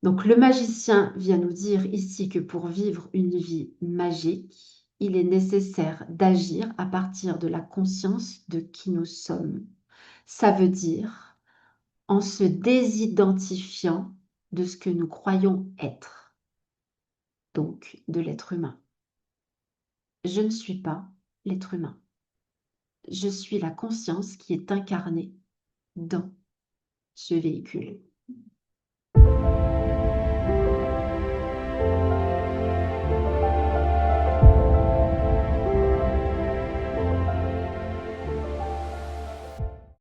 Donc le magicien vient nous dire ici que pour vivre une vie magique, il est nécessaire d'agir à partir de la conscience de qui nous sommes. Ça veut dire en se désidentifiant de ce que nous croyons être, donc de l'être humain. Je ne suis pas l'être humain. Je suis la conscience qui est incarnée dans ce véhicule.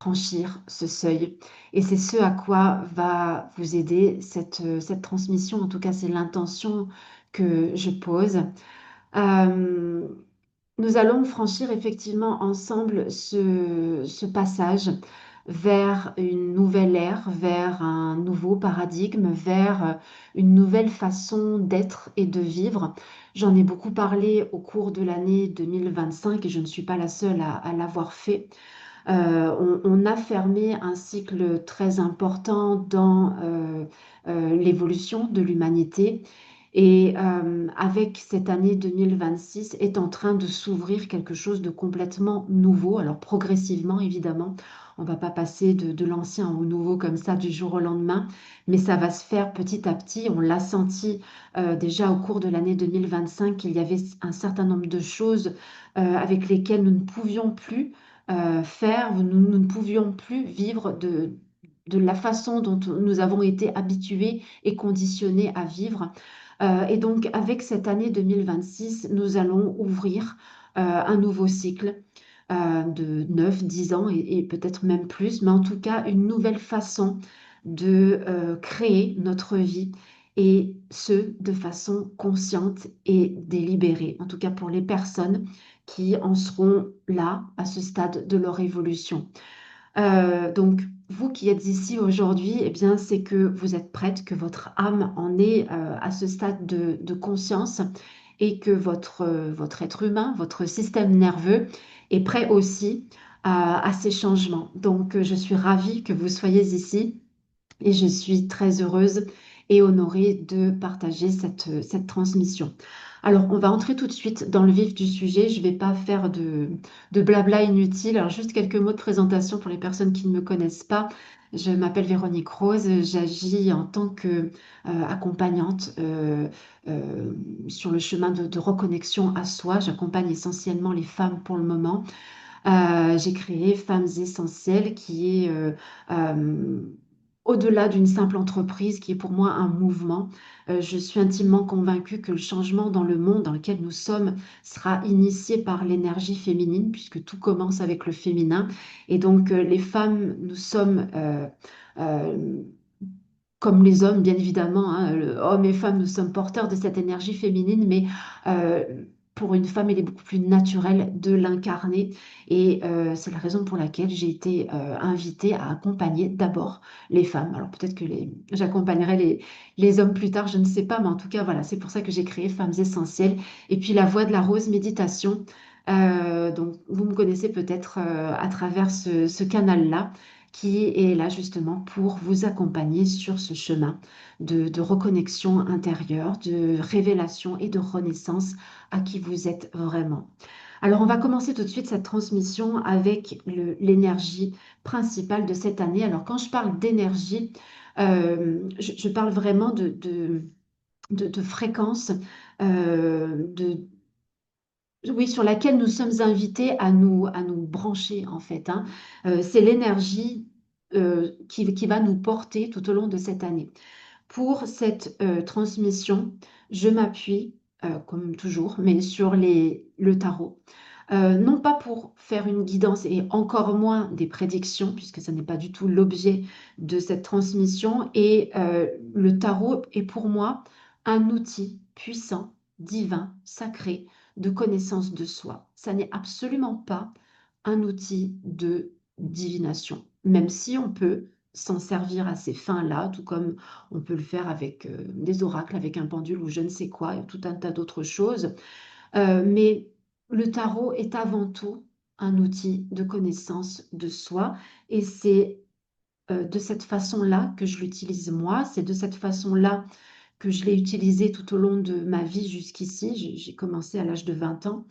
Franchir ce seuil. Et c'est ce à quoi va vous aider cette transmission. En tout cas, c'est l'intention que je pose. Euh, Nous allons franchir effectivement ensemble ce passage vers une nouvelle ère, vers un nouveau paradigme, vers une nouvelle façon d'être et de vivre. J'en ai beaucoup parlé au cours de l'année 2025 et je ne suis pas la seule à l'avoir fait. On a fermé un cycle très important dans l'évolution de l'humanité. Et avec cette année 2026 est en train de s'ouvrir quelque chose de complètement nouveau. Alors progressivement, évidemment, on ne va pas passer de l'ancien au nouveau comme ça du jour au lendemain, mais ça va se faire petit à petit. On l'a senti déjà au cours de l'année 2025 qu'il y avait un certain nombre de choses avec lesquelles nous ne pouvions plus faire, nous ne pouvions plus vivre de la façon dont nous avons été habitués et conditionnés à vivre. Et donc, avec cette année 2026, nous allons ouvrir un nouveau cycle de 9, 10 ans et peut-être même plus, mais en tout cas, une nouvelle façon de créer notre vie et ce, de façon consciente et délibérée, en tout cas pour les personnes qui en seront là à ce stade de leur évolution. Donc, vous qui êtes ici aujourd'hui, eh bien, c'est que vous êtes prête, que votre âme en est à ce stade de conscience et que votre être humain, votre système nerveux est prêt aussi à ces changements. Donc, je suis ravie que vous soyez ici et je suis très heureuse et honorée de partager cette transmission. Alors, on va entrer tout de suite dans le vif du sujet. Je ne vais pas faire de blabla inutile. Alors, juste quelques mots de présentation pour les personnes qui ne me connaissent pas. Je m'appelle Véronique Rose. J'agis en tant que accompagnante sur le chemin de reconnexion à soi. J'accompagne essentiellement les femmes pour le moment. J'ai créé Femmes Essentielles qui est euh, au-delà d'une simple entreprise, qui est pour moi un mouvement. Je suis intimement convaincue que le changement dans le monde dans lequel nous sommes sera initié par l'énergie féminine, puisque tout commence avec le féminin. Et donc les femmes, nous sommes euh, comme les hommes, bien évidemment, hein, hommes et femmes, nous sommes porteurs de cette énergie féminine, mais euh, pour une femme, il est beaucoup plus naturel de l'incarner. Et c'est la raison pour laquelle j'ai été invitée à accompagner d'abord les femmes. Alors peut-être que j'accompagnerai les hommes plus tard, je ne sais pas, mais en tout cas, voilà, c'est pour ça que j'ai créé Femmes Essentielles. Et puis la Voix de la Rose Méditation. Donc, vous me connaissez peut-être à travers ce canal-là qui est là justement pour vous accompagner sur ce chemin de reconnexion intérieure, de révélation et de renaissance à qui vous êtes vraiment. Alors, on va commencer tout de suite cette transmission avec l'énergie principale de cette année. Alors, quand je parle d'énergie, je parle vraiment de fréquence, oui, sur laquelle nous sommes invités à nous brancher, en fait, hein. C'est l'énergie qui va nous porter tout au long de cette année. Pour cette transmission, je m'appuie, comme toujours, mais sur le tarot. Non pas pour faire une guidance et encore moins des prédictions, puisque ce n'est pas du tout l'objet de cette transmission. Et le tarot est pour moi un outil puissant, divin, sacré, de connaissance de soi. Ça n'est absolument pas un outil de divination, même si on peut s'en servir à ces fins-là, tout comme on peut le faire avec des oracles, avec un pendule ou je ne sais quoi, et tout un tas d'autres choses. Mais le tarot est avant tout un outil de connaissance de soi et c'est de cette façon-là que je l'utilise moi, c'est de cette façon-là que je l'ai utilisé tout au long de ma vie jusqu'ici. J'ai commencé à l'âge de 20 ans.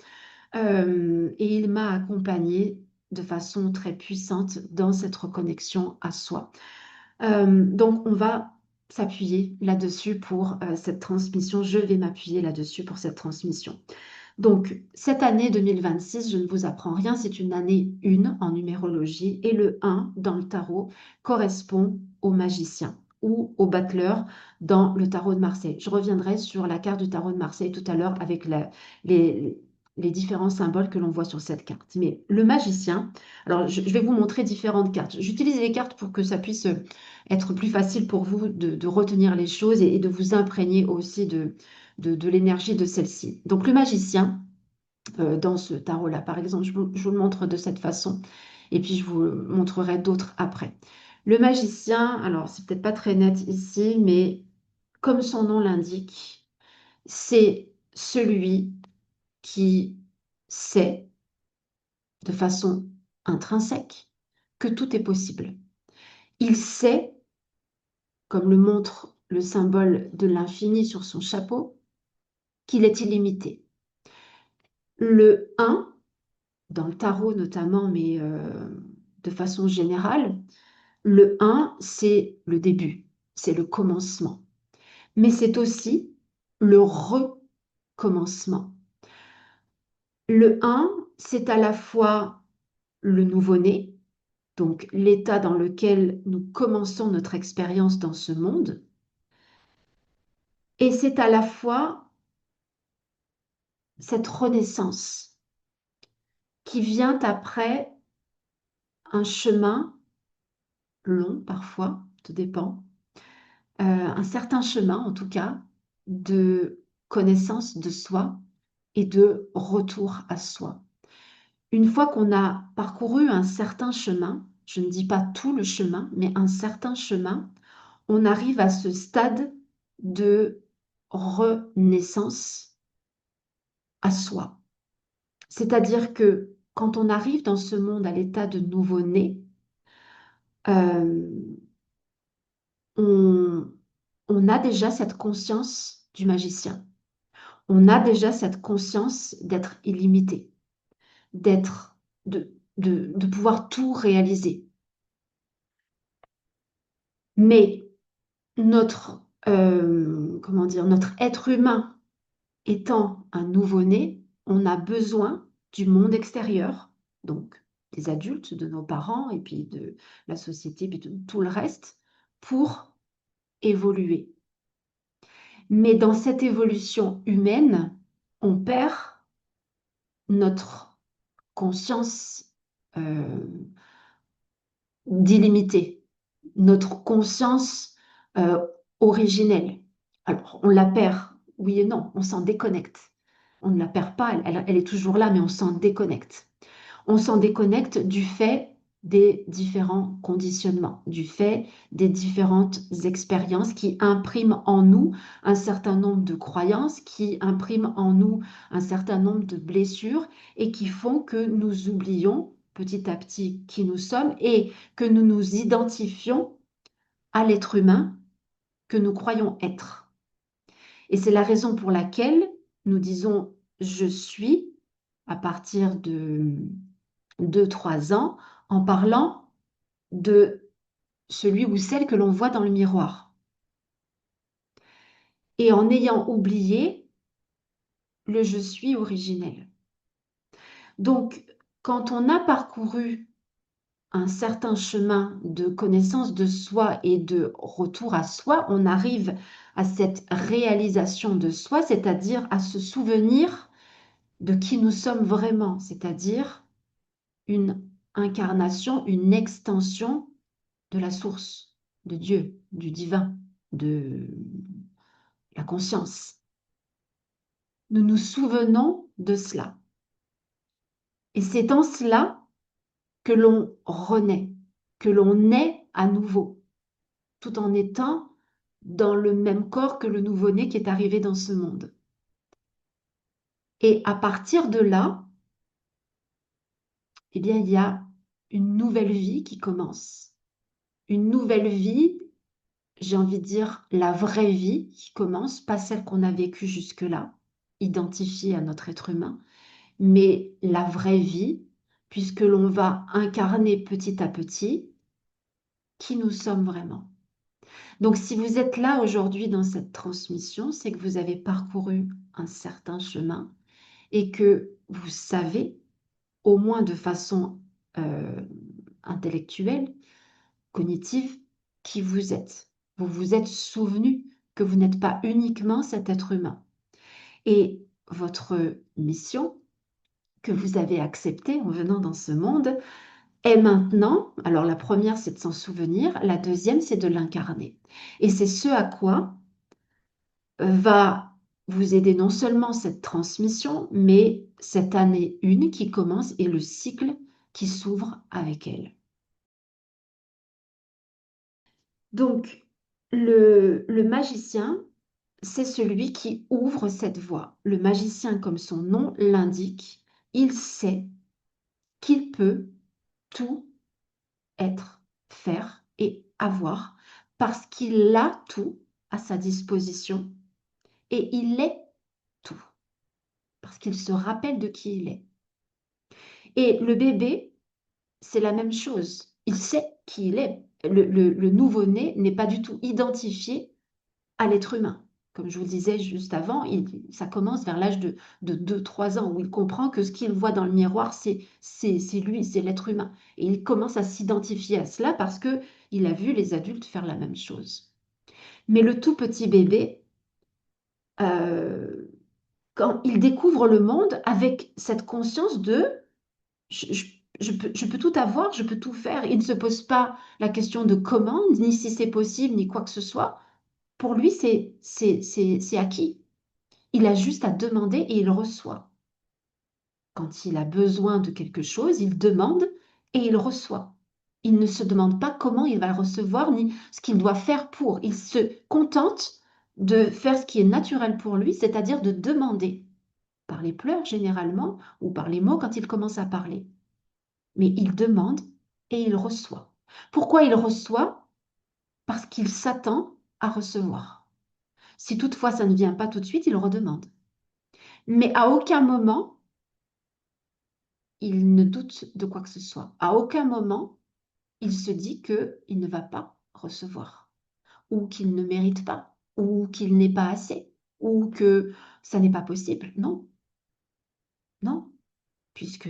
Et il m'a accompagnée de façon très puissante dans cette reconnexion à soi. Donc, on va s'appuyer là-dessus pour cette transmission. Je vais m'appuyer là-dessus pour cette transmission. Donc, cette année 2026, je ne vous apprends rien, c'est une année 1 en numérologie et le 1 dans le tarot correspond au magicien ou au battleur dans le tarot de Marseille. Je reviendrai sur la carte du tarot de Marseille tout à l'heure avec les, les différents symboles que l'on voit sur cette carte. Mais le magicien, alors je vais vous montrer différentes cartes. J'utilise les cartes pour que ça puisse être plus facile pour vous de retenir les choses et de vous imprégner aussi de l'énergie de celle-ci. Donc le magicien, dans ce tarot-là, par exemple, je vous le montre de cette façon, et puis je vous montrerai d'autres après. Le magicien, alors c'est peut-être pas très net ici, mais comme son nom l'indique, c'est celui qui sait de façon intrinsèque que tout est possible. Il sait, comme le montre le symbole de l'infini sur son chapeau, qu'il est illimité. Le 1, dans le tarot notamment, mais de façon générale, le 1, c'est le début, c'est le commencement. Mais c'est aussi le recommencement. Le 1, c'est à la fois le nouveau-né, donc l'état dans lequel nous commençons notre expérience dans ce monde, et c'est à la fois cette renaissance qui vient après un chemin long parfois, tout dépend, un certain chemin en tout cas de connaissance de soi et de retour à soi. Une fois qu'on a parcouru un certain chemin, je ne dis pas tout le chemin, mais un certain chemin, on arrive à ce stade de renaissance à soi. C'est-à-dire que quand on arrive dans ce monde à l'état de nouveau-né, euh, on, on a déjà cette conscience du magicien. On a déjà cette conscience d'être illimité, d'être, de pouvoir tout réaliser. Mais notre, comment dire, notre être humain étant un nouveau-né, on a besoin du monde extérieur, donc des adultes, de nos parents et puis de la société, puis de tout le reste, pour évoluer. Mais dans cette évolution humaine, on perd notre conscience euh, d'illimité, notre conscience euh, originelle. Alors, on la perd, oui et non, on s'en déconnecte. On ne la perd pas, elle est toujours là, mais on s'en déconnecte. On s'en déconnecte du fait des différents conditionnements, du fait des différentes expériences qui impriment en nous un certain nombre de croyances, qui impriment en nous un certain nombre de blessures et qui font que nous oublions petit à petit qui nous sommes et que nous nous identifions à l'être humain que nous croyons être. Et c'est la raison pour laquelle nous disons je suis à partir de 2, 3 ans en parlant de celui ou celle que l'on voit dans le miroir. Et en ayant oublié le je suis originel. Donc, quand on a parcouru un certain chemin de connaissance de soi et de retour à soi, on arrive à cette réalisation de soi, c'est-à-dire à se souvenir de qui nous sommes vraiment, c'est-à-dire une incarnation, une extension de la source, de Dieu, du divin, de la conscience. Nous nous souvenons de cela. Et c'est en cela que l'on renaît, que l'on naît à nouveau, tout en étant dans le même corps que le nouveau-né qui est arrivé dans ce monde. Et à partir de là, eh bien, il y a une nouvelle vie qui commence. une nouvelle vie, j'ai envie de dire la vraie vie qui commence, pas celle qu'on a vécue jusque-là, identifiée à notre être humain, mais la vraie vie, puisque l'on va incarner petit à petit qui nous sommes vraiment. Donc, si vous êtes là aujourd'hui dans cette transmission, c'est que vous avez parcouru un certain chemin et que vous savez, au moins de façon euh, intellectuelle, cognitive, qui vous êtes. Vous vous êtes souvenu que vous n'êtes pas uniquement cet être humain. Et votre mission que vous avez acceptée en venant dans ce monde est maintenant, alors la première c'est de s'en souvenir, la deuxième c'est de l'incarner. Et c'est ce à quoi va vous aider non seulement cette transmission, mais cette année 1 qui commence et le cycle qui s'ouvre avec elle. Donc, le magicien, c'est celui qui ouvre cette voie. Le magicien, comme son nom l'indique, il sait qu'il peut tout être, faire et avoir parce qu'il a tout à sa disposition et il est tout parce qu'il se rappelle de qui il est. Et le bébé, c'est la même chose. Il sait qui il est. Le nouveau-né n'est pas du tout identifié à l'être humain. Comme je vous le disais juste avant, ça commence vers l'âge de 2-3 ans, où il comprend que ce qu'il voit dans le miroir, c'est lui, c'est l'être humain. Et il commence à s'identifier à cela parce que il a vu les adultes faire la même chose. Mais le tout petit bébé, euh, quand il découvre le monde avec cette conscience de je, je- je peux tout avoir, je peux tout faire. Il ne se pose pas la question de comment, ni si c'est possible, ni quoi que ce soit. Pour lui, c'est acquis. Il a juste à demander et il reçoit. Quand il a besoin de quelque chose, il demande et il reçoit. Il ne se demande pas comment il va le recevoir ni ce qu'il doit faire pour. Il se contente de faire ce qui est naturel pour lui, c'est-à-dire de demander, par les pleurs généralement ou par les mots quand il commence à parler. Mais il demande et il reçoit. Pourquoi il reçoit? Parce qu'il s'attend à recevoir. Si toutefois ça ne vient pas tout de suite, il redemande. Mais à aucun moment, il ne doute de quoi que ce soit. À aucun moment, il se dit qu'il ne va pas recevoir, ou qu'il ne mérite pas, ou qu'il n'est pas assez, ou que ça n'est pas possible. Non, non, puisque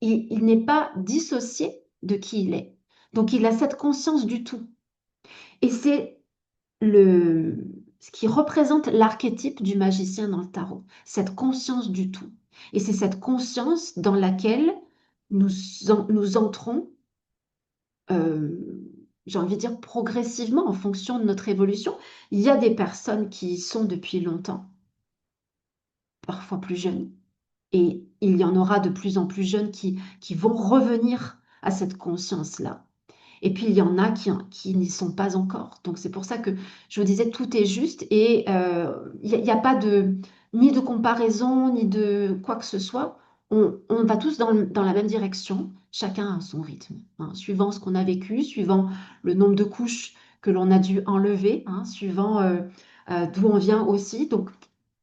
il n'est pas dissocié de qui il est. Donc il a cette conscience du tout. Et c'est ce qui représente l'archétype du magicien dans le tarot, cette conscience du tout. Et c'est cette conscience dans laquelle nous entrons, j'ai envie de dire, progressivement en fonction de notre évolution. Il y a des personnes qui y sont depuis longtemps, parfois plus jeunes, et il y en aura de plus en plus jeunes qui vont revenir à cette conscience-là. Et puis, il y en a qui n'y sont pas encore. Donc, c'est pour ça que je vous disais, tout est juste et il n'y a pas ni de comparaison, ni de quoi que ce soit. On va tous dans la même direction, chacun à son rythme, hein, suivant ce qu'on a vécu, suivant le nombre de couches que l'on a dû enlever, hein, suivant d'où on vient aussi. Donc,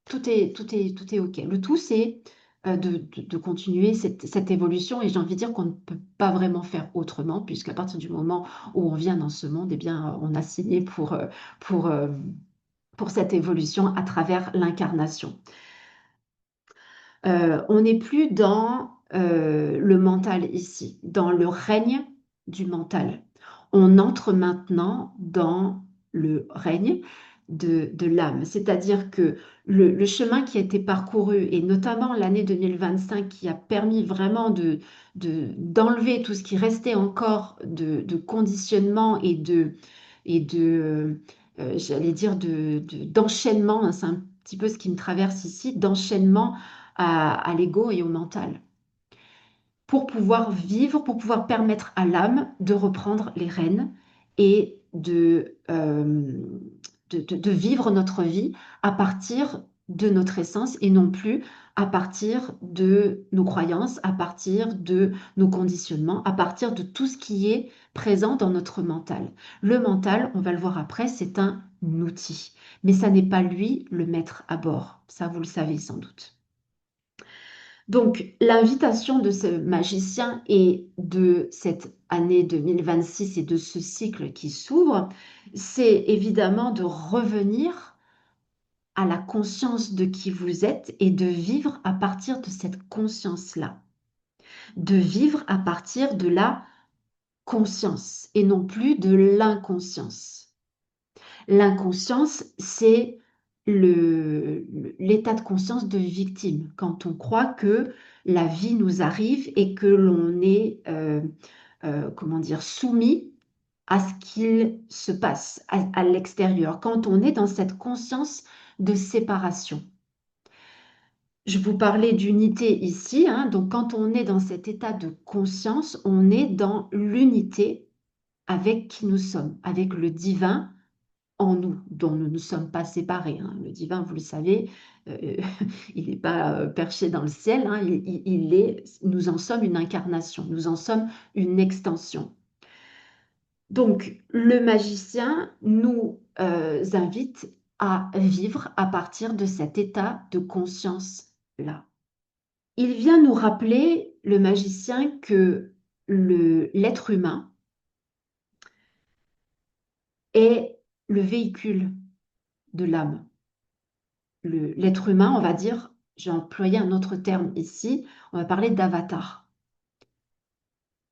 tout est OK. Le tout, c'est de continuer cette évolution et j'ai envie de dire qu'on ne peut pas vraiment faire autrement puisqu'à partir du moment où on vient dans ce monde, eh bien, on a signé pour, euh, pour cette évolution à travers l'incarnation. On n'est plus dans le mental ici, dans le règne du mental. On entre maintenant dans le règne de l'âme, c'est-à-dire que le chemin qui a été parcouru, et notamment l'année 2025 qui a permis vraiment d'enlever tout ce qui restait encore de conditionnement et j'allais dire, d'enchaînement, hein, c'est un petit peu ce qui me traverse ici, d'enchaînement à l'ego et au mental, pour pouvoir vivre, pour pouvoir permettre à l'âme de reprendre les rênes et de vivre notre vie à partir de notre essence et non plus à partir de nos croyances, à partir de nos conditionnements, à partir de tout ce qui est présent dans notre mental. Le mental, on va le voir après, c'est un outil, mais ça n'est pas lui le maître à bord. Ça, vous le savez sans doute. Donc, l'invitation de ce magicien et de cette année 2026 et de ce cycle qui s'ouvre, c'est évidemment de revenir à la conscience de qui vous êtes et de vivre à partir de cette conscience-là. De vivre à partir de la conscience et non plus de l'inconscience. L'inconscience, c'est l'état de conscience de victime, quand on croit que la vie nous arrive et que l'on est, comment dire, soumis à ce qu'il se passe à l'extérieur, quand on est dans cette conscience de séparation. Je vous parlais d'unité ici, hein, donc quand on est dans cet état de conscience, on est dans l'unité avec qui nous sommes, avec le divin en nous, dont nous ne sommes pas séparés, hein. Le divin, vous le savez, euh, il n'est pas perché dans le ciel, hein, nous en sommes une incarnation, nous en sommes une extension. Donc, le magicien nous invite à vivre à partir de cet état de conscience-là. Il vient nous rappeler, le magicien, que l'être humain est le véhicule de l'âme. L'être humain, on va dire, j'ai employé un autre terme ici, on va parler d'avatar.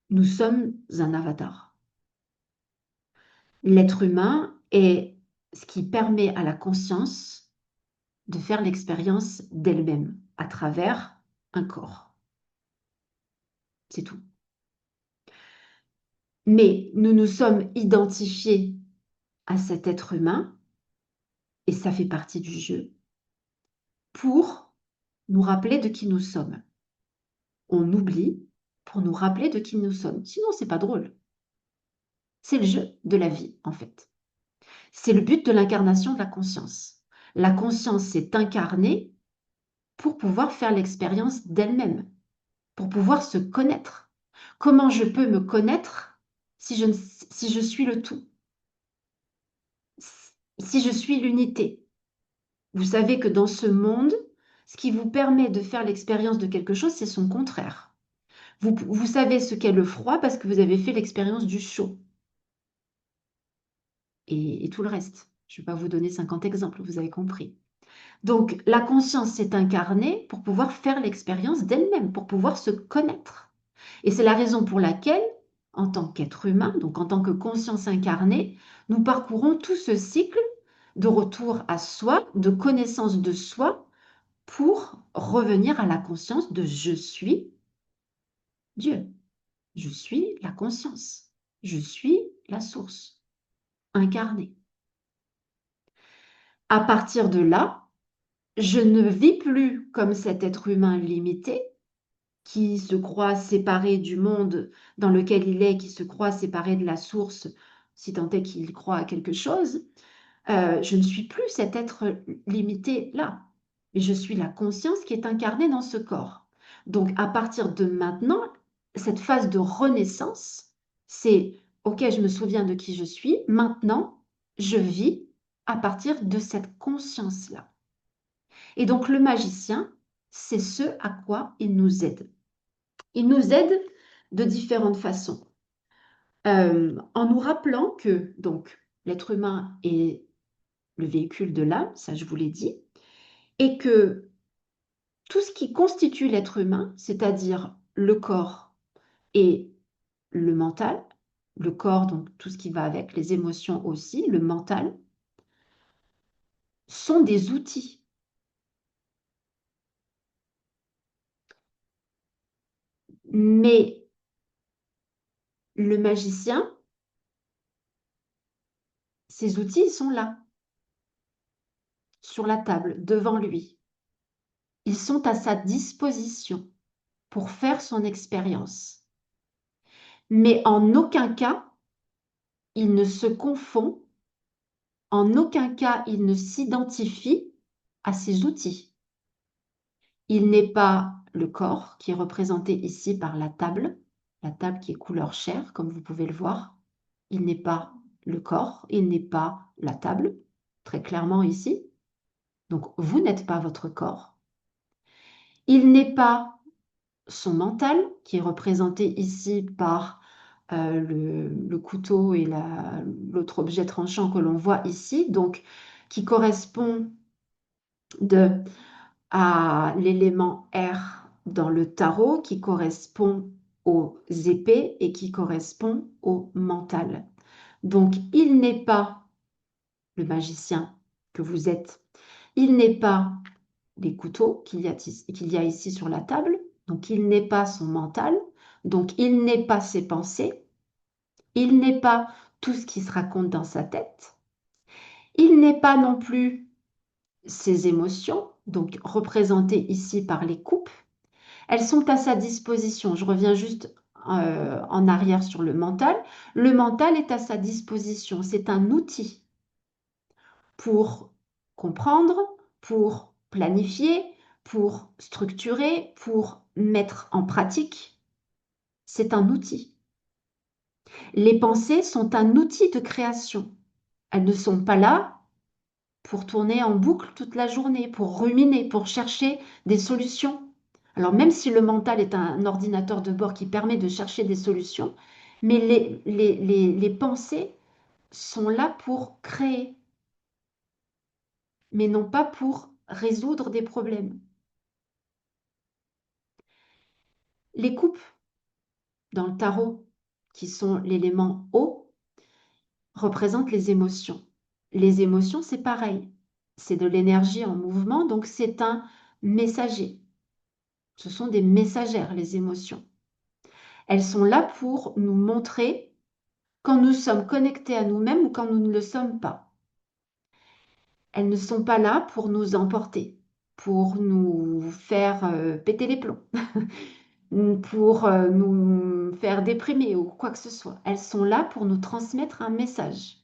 Nous sommes un avatar. L'être humain est ce qui permet à la conscience de faire l'expérience d'elle-même à travers un corps. C'est tout. Mais nous nous sommes identifiés à cet être humain, et ça fait partie du jeu, pour nous rappeler de qui nous sommes. On oublie pour nous rappeler de qui nous sommes. Sinon, c'est pas drôle. C'est le jeu de la vie, en fait. C'est le but de l'incarnation de la conscience. La conscience s'est incarnée pour pouvoir faire l'expérience d'elle-même, pour pouvoir se connaître. Comment je peux me connaître si je suis le tout, si je suis l'unité? Vous savez que dans ce monde, ce qui vous permet de faire l'expérience de quelque chose, c'est son contraire. Vous savez ce qu'est le froid parce que vous avez fait l'expérience du chaud. Et tout le reste. Je ne vais pas vous donner 50 exemples, vous avez compris. Donc, la conscience s'est incarnée pour pouvoir faire l'expérience d'elle-même, pour pouvoir se connaître. Et c'est la raison pour laquelle, en tant qu'être humain, donc en tant que conscience incarnée, nous parcourons tout ce cycle de retour à soi, de connaissance de soi, pour revenir à la conscience de je suis Dieu. Je suis la conscience. Je suis la source incarnée. À partir de là, je ne vis plus comme cet être humain limité qui se croit séparé du monde dans lequel il est, qui se croit séparé de la source, si tant est qu'il croit à quelque chose. Je ne suis plus cet être limité là, mais je suis la conscience qui est incarnée dans ce corps. Donc à partir de maintenant, cette phase de renaissance, c'est OK, je me souviens de qui je suis, maintenant je vis à partir de cette conscience-là. Et donc le magicien, c'est ce à quoi il nous aide. Il nous aide de différentes façons. En nous rappelant que donc l'être humain est le véhicule de l'âme, ça je vous l'ai dit, et que tout ce qui constitue l'être humain, c'est-à-dire le corps et le mental, le corps, donc tout ce qui va avec, les émotions aussi, le mental, sont des outils. Mais le magicien, ces outils, ils sont là, sur la table, devant lui. Ils sont à sa disposition pour faire son expérience. Mais en aucun cas, il ne se confond, en aucun cas, il ne s'identifie à ses outils. Il n'est pas le corps qui est représenté ici par la table qui est couleur chair, comme vous pouvez le voir. Il n'est pas le corps, il n'est pas la table, très clairement ici. Donc, vous n'êtes pas votre corps. Il n'est pas son mental, qui est représenté ici par le couteau et l'autre objet tranchant que l'on voit ici, donc qui correspond à l'élément R dans le tarot, qui correspond aux épées et qui correspond au mental. Donc, il n'est pas le magicien que vous êtes. Il n'est pas les couteaux qu'il y a ici sur la table. Donc, il n'est pas son mental. Donc, il n'est pas ses pensées. Il n'est pas tout ce qui se raconte dans sa tête. Il n'est pas non plus ses émotions, donc représentées ici par les coupes. Elles sont à sa disposition. Je reviens juste en arrière sur le mental. Le mental est à sa disposition. C'est un outil pour comprendre, pour planifier, pour structurer, pour mettre en pratique. C'est un outil. Les pensées sont un outil de création. Elles ne sont pas là pour tourner en boucle toute la journée, pour ruminer, pour chercher des solutions. Alors même si le mental est un ordinateur de bord qui permet de chercher des solutions, mais les pensées sont là pour créer, mais non pas pour résoudre des problèmes. Les coupes dans le tarot, qui sont l'élément eau, représentent les émotions. Les émotions, c'est pareil. C'est de l'énergie en mouvement, donc c'est un messager. Ce sont des messagères, les émotions. Elles sont là pour nous montrer quand nous sommes connectés à nous-mêmes ou quand nous ne le sommes pas. Elles ne sont pas là pour nous emporter, pour nous faire péter les plombs, pour nous faire déprimer ou quoi que ce soit. Elles sont là pour nous transmettre un message.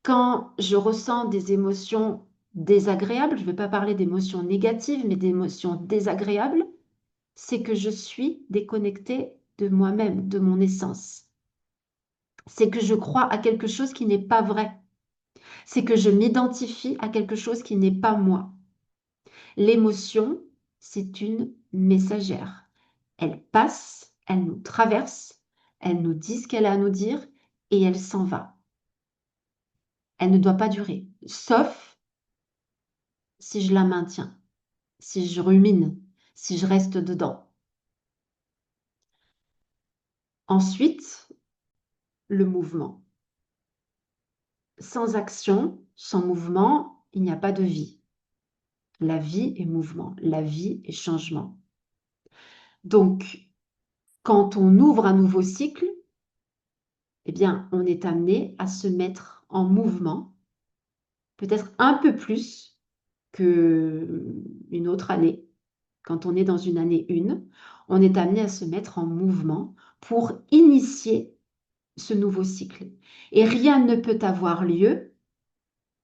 Quand je ressens des émotions désagréables, je ne vais pas parler d'émotions négatives, mais d'émotions désagréables, c'est que je suis déconnectée de moi-même, de mon essence. C'est que je crois à quelque chose qui n'est pas vrai. C'est que je m'identifie à quelque chose qui n'est pas moi. L'émotion, c'est une messagère. Elle passe, elle nous traverse, elle nous dit ce qu'elle a à nous dire et elle s'en va. Elle ne doit pas durer, sauf si je la maintiens, si je rumine, si je reste dedans. Ensuite, le mouvement. Sans action, sans mouvement, il n'y a pas de vie. La vie est mouvement, la vie est changement. Donc, quand on ouvre un nouveau cycle, eh bien, on est amené à se mettre en mouvement, peut-être un peu plus qu'une autre année. Quand on est dans une année 1, on est amené à se mettre en mouvement pour initier ce nouveau cycle. Et rien ne peut avoir lieu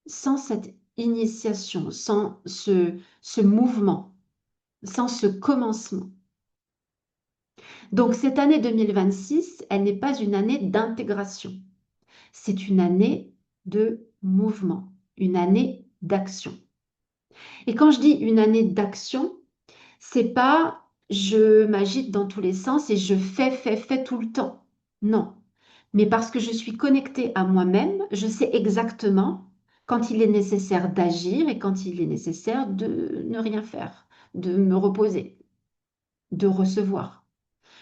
sans cette initiation, sans ce mouvement, sans ce commencement. Donc cette année 2026, elle n'est pas une année d'intégration, c'est une année de mouvement, une année d'action. Et quand je dis une année d'action, c'est pas je m'agite dans tous les sens et je fais tout le temps. Non. Mais parce que je suis connectée à moi-même, je sais exactement quand il est nécessaire d'agir et quand il est nécessaire de ne rien faire, de me reposer, de recevoir.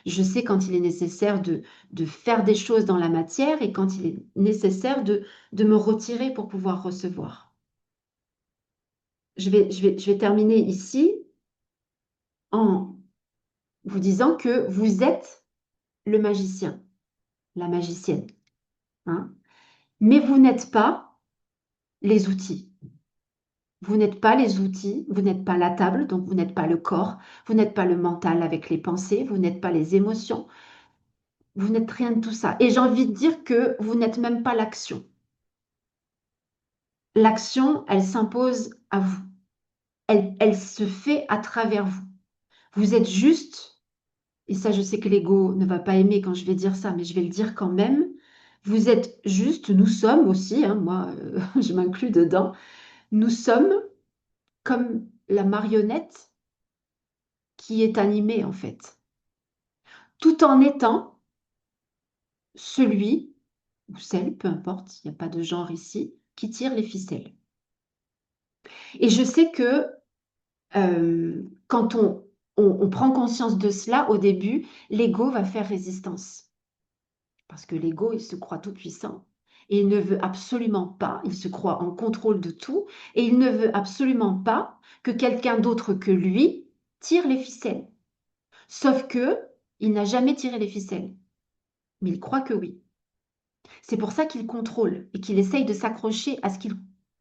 Je sais quand il est nécessaire de faire des choses dans la matière et quand il est nécessaire de me retirer pour pouvoir recevoir. Je vais terminer ici en vous disant que vous êtes le magicien, la magicienne, hein, mais vous n'êtes pas les outils. Vous n'êtes pas les outils, vous n'êtes pas la table, donc vous n'êtes pas le corps, vous n'êtes pas le mental avec les pensées, vous n'êtes pas les émotions, vous n'êtes rien de tout ça. Et j'ai envie de dire que vous n'êtes même pas l'action. L'action, elle s'impose à vous. elle se fait à travers vous. Vous êtes juste, et ça je sais que l'ego ne va pas aimer quand je vais dire ça, mais je vais le dire quand même, vous êtes juste, nous sommes aussi, hein, moi je m'inclus dedans, nous sommes comme la marionnette qui est animée en fait, tout en étant celui ou celle, peu importe, il n'y a pas de genre ici, qui tire les ficelles. Et je sais que quand on prend conscience de cela, au début, l'ego va faire résistance. Parce que l'ego, il se croit tout puissant. Et il ne veut absolument pas, il se croit en contrôle de tout, et il ne veut absolument pas que quelqu'un d'autre que lui tire les ficelles. Sauf que il n'a jamais tiré les ficelles, mais il croit que oui. C'est pour ça qu'il contrôle et qu'il essaye de s'accrocher à ce qu'il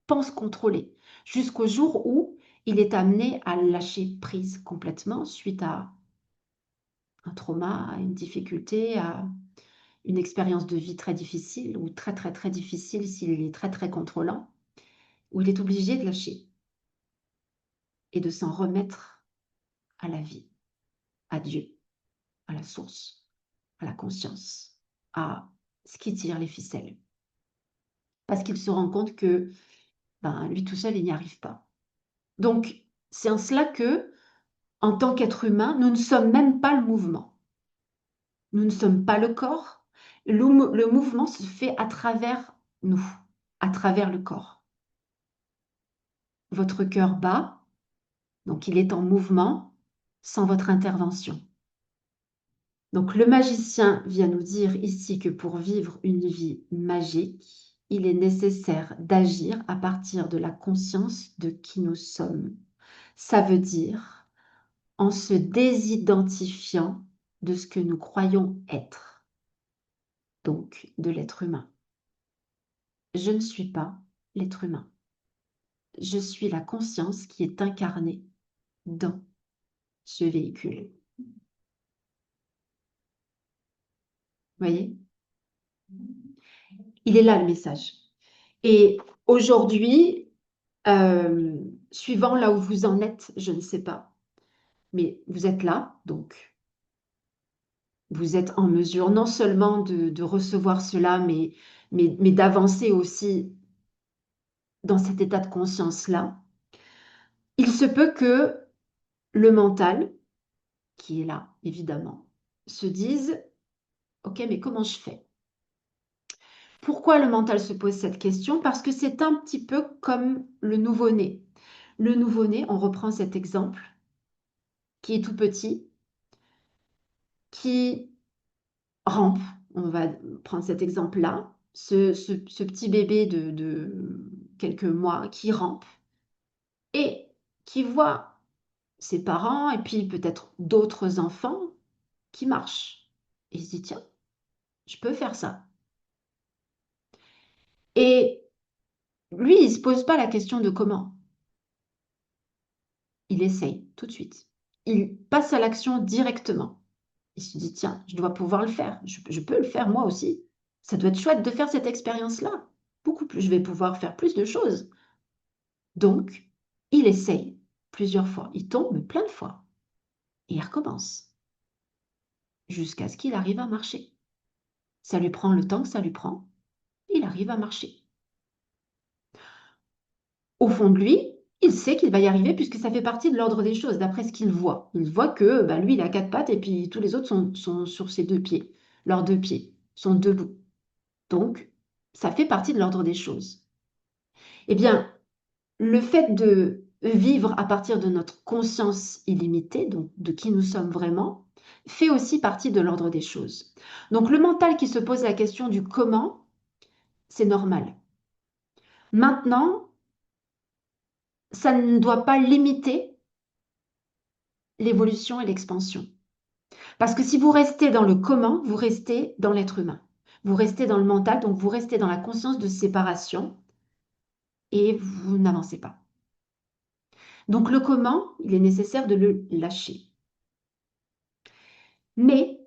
pense contrôler, jusqu'au jour où il est amené à lâcher prise complètement suite à un trauma, à une difficulté, à une expérience de vie très difficile ou très très très difficile s'il est très très contrôlant, où il est obligé de lâcher et de s'en remettre à la vie, à Dieu, à la source, à la conscience, à ce qui tire les ficelles. Parce qu'il se rend compte que ben, lui tout seul, il n'y arrive pas. Donc, c'est en cela que, en tant qu'être humain, nous ne sommes même pas le mouvement. Nous ne sommes pas le corps. Le mouvement se fait à travers nous, à travers le corps. Votre cœur bat, donc il est en mouvement sans votre intervention. Donc le magicien vient nous dire ici que pour vivre une vie magique, il est nécessaire d'agir à partir de la conscience de qui nous sommes. Ça veut dire en se désidentifiant de ce que nous croyons être, donc de l'être humain. Je ne suis pas l'être humain. Je suis la conscience qui est incarnée dans ce véhicule. Vous voyez? Il est là le message. Et aujourd'hui, euh, suivant là où vous en êtes, je ne sais pas, mais vous êtes là, donc vous êtes en mesure non seulement de recevoir cela, mais d'avancer aussi dans cet état de conscience-là. Il se peut que le mental, qui est là, évidemment, se dise, OK, mais comment je fais? Pourquoi le mental se pose cette question? Parce que c'est un petit peu comme le nouveau-né. Le nouveau-né, on reprend cet exemple, qui est tout petit, qui rampe, on va prendre cet exemple-là, ce petit bébé de quelques mois qui rampe et qui voit ses parents et puis peut-être d'autres enfants qui marchent. Et il se dit, tiens, je peux faire ça. Et lui, il ne se pose pas la question de comment. Il essaye tout de suite. Il passe à l'action directement. Il se dit, tiens, je dois pouvoir le faire. Je peux le faire moi aussi. Ça doit être chouette de faire cette expérience-là. Beaucoup plus, je vais pouvoir faire plus de choses. Donc, il essaye plusieurs fois. Il tombe plein de fois. Et il recommence. Jusqu'à ce qu'il arrive à marcher. Ça lui prend le temps que ça lui prend. Il arrive à marcher. Au fond de lui, il sait qu'il va y arriver puisque ça fait partie de l'ordre des choses, d'après ce qu'il voit. Il voit que bah, lui, il a quatre pattes et puis tous les autres sont sur ses deux pieds. Leurs deux pieds sont debout. Donc, ça fait partie de l'ordre des choses. Eh bien, le fait de vivre à partir de notre conscience illimitée, donc de qui nous sommes vraiment, fait aussi partie de l'ordre des choses. Donc, le mental qui se pose la question du comment, c'est normal. Maintenant, ça ne doit pas limiter l'évolution et l'expansion. Parce que si vous restez dans le comment, vous restez dans l'être humain. Vous restez dans le mental, donc vous restez dans la conscience de séparation et vous n'avancez pas. Donc le comment, il est nécessaire de le lâcher. Mais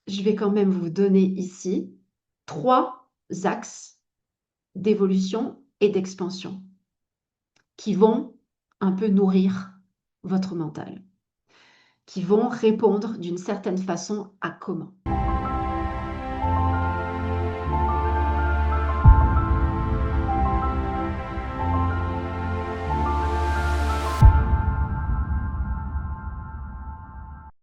je vais quand même vous donner ici 3 axes d'évolution et d'expansion qui vont un peu nourrir votre mental, qui vont répondre d'une certaine façon à comment.